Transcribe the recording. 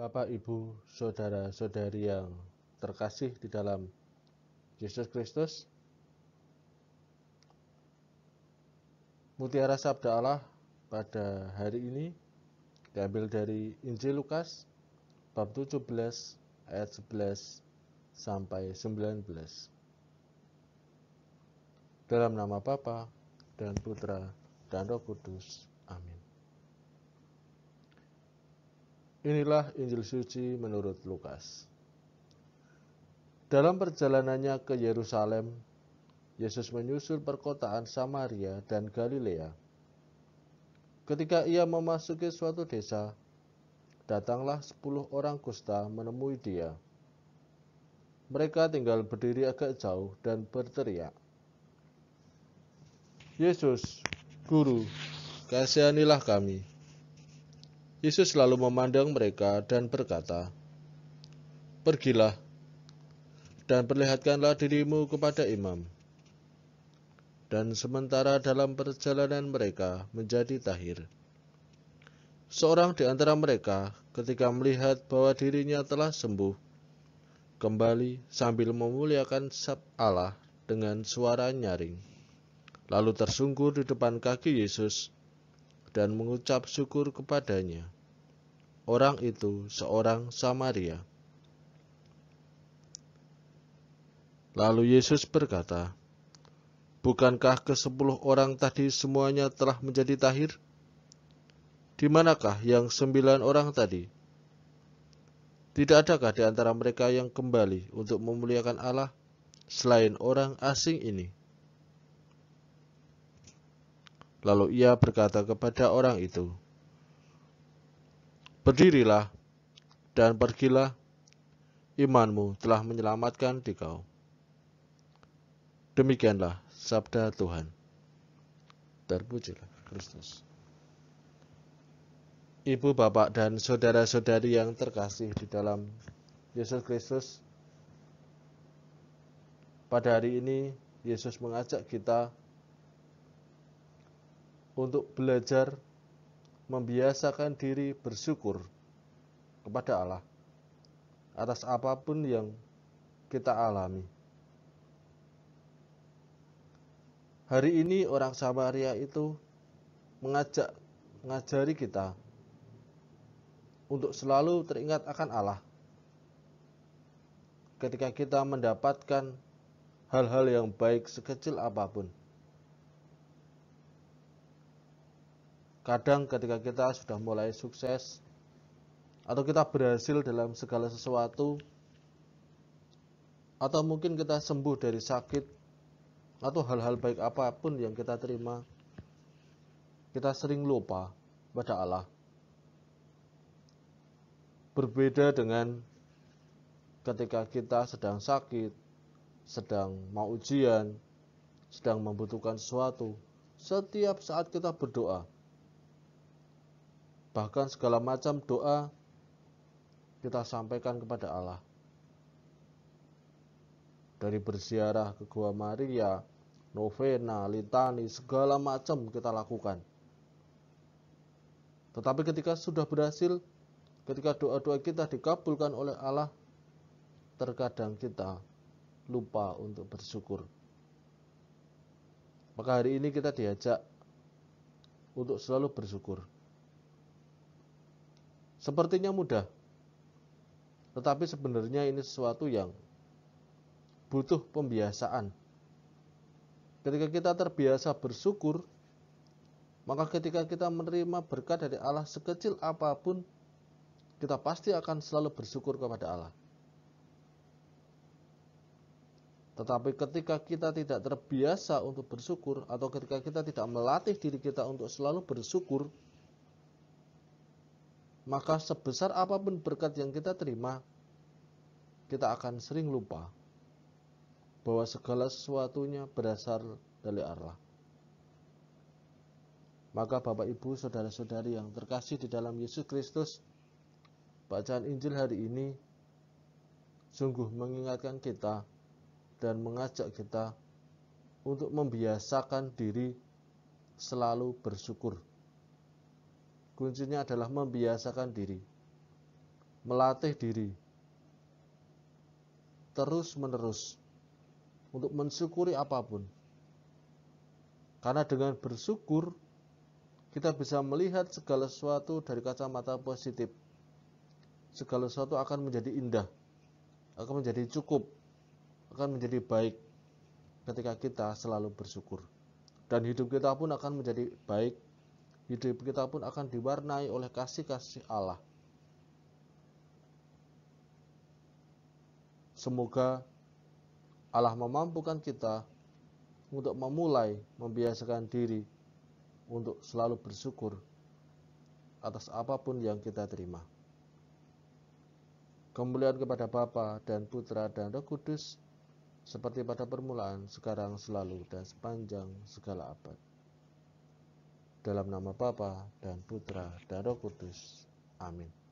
Bapak, Ibu, Saudara-saudari yang terkasih di dalam Yesus Kristus, mutiara sabda Allah pada hari ini diambil dari Injil Lukas bab 17 ayat 11 sampai 19. Dalam nama Bapa dan Putra dan Roh Kudus. Amin. Inilah Injil suci menurut Lukas. Dalam perjalanannya ke Yerusalem, Yesus menyusul perkotaan Samaria dan Galilea. Ketika ia memasuki suatu desa, datanglah 10 orang kusta menemui dia. Mereka tinggal berdiri agak jauh dan berteriak, "Yesus, Guru, kasihanilah kami." Yesus lalu memandang mereka dan berkata, "Pergilah dan perlihatkanlah dirimu kepada imam." Dan sementara dalam perjalanan mereka menjadi tahir, seorang di antara mereka ketika melihat bahwa dirinya telah sembuh, kembali sambil memuliakan Allah dengan suara nyaring, lalu tersungkur di depan kaki Yesus dan mengucap syukur kepadanya. Orang itu seorang Samaria. Lalu Yesus berkata, "Bukankah ke-10 orang tadi semuanya telah menjadi tahir? Di manakah yang 9 orang tadi? Tidak adakah di antara mereka yang kembali untuk memuliakan Allah selain orang asing ini?" Lalu ia berkata kepada orang itu, "Berdirilah dan pergilah, imanmu telah menyelamatkan dikau." Demikianlah sabda Tuhan. Terpujilah Kristus. Ibu, bapak, dan saudara-saudari yang terkasih di dalam Yesus Kristus, pada hari ini Yesus mengajak kita untuk belajar membiasakan diri bersyukur kepada Allah atas apapun yang kita alami. Hari ini orang Samaria itu mengajari kita untuk selalu teringat akan Allah ketika kita mendapatkan hal-hal yang baik sekecil apapun. Kadang ketika kita sudah mulai sukses atau kita berhasil dalam segala sesuatu, atau mungkin kita sembuh dari sakit atau hal-hal baik apapun yang kita terima, kita sering lupa pada Allah. Berbeda dengan ketika kita sedang sakit, sedang mau ujian, sedang membutuhkan sesuatu, setiap saat kita berdoa. Bahkan segala macam doa kita sampaikan kepada Allah. Dari berziarah ke Gua Maria, novena, litani, segala macam kita lakukan. Tetapi ketika sudah berhasil, ketika doa-doa kita dikabulkan oleh Allah, terkadang kita lupa untuk bersyukur. Maka hari ini kita diajak untuk selalu bersyukur. Sepertinya mudah, tetapi sebenarnya ini sesuatu yang butuh pembiasaan. Ketika kita terbiasa bersyukur, maka ketika kita menerima berkat dari Allah sekecil apapun, kita pasti akan selalu bersyukur kepada Allah. Tetapi ketika kita tidak terbiasa untuk bersyukur, atau ketika kita tidak melatih diri kita untuk selalu bersyukur, maka sebesar apapun berkat yang kita terima, kita akan sering lupa bahwa segala sesuatunya berasal dari Allah. Maka Bapak, Ibu, saudara-saudari yang terkasih di dalam Yesus Kristus, bacaan Injil hari ini sungguh mengingatkan kita dan mengajak kita untuk membiasakan diri selalu bersyukur. Kuncinya adalah membiasakan diri. melatih diri terus-menerus untuk mensyukuri apapun. Karena dengan bersyukur, kita bisa melihat segala sesuatu dari kacamata positif. Segala sesuatu akan menjadi indah, akan menjadi cukup, akan menjadi baik ketika kita selalu bersyukur. Dan hidup kita pun akan menjadi baik, hidup kita pun akan diwarnai oleh kasih-kasih Allah. Semoga Allah memampukan kita untuk memulai membiasakan diri untuk selalu bersyukur atas apapun yang kita terima. Kemuliaan kepada Bapa dan Putra dan Roh Kudus, seperti pada permulaan, sekarang, selalu, dan sepanjang segala abad. Dalam nama Bapa dan Putra dan Roh Kudus. Amin.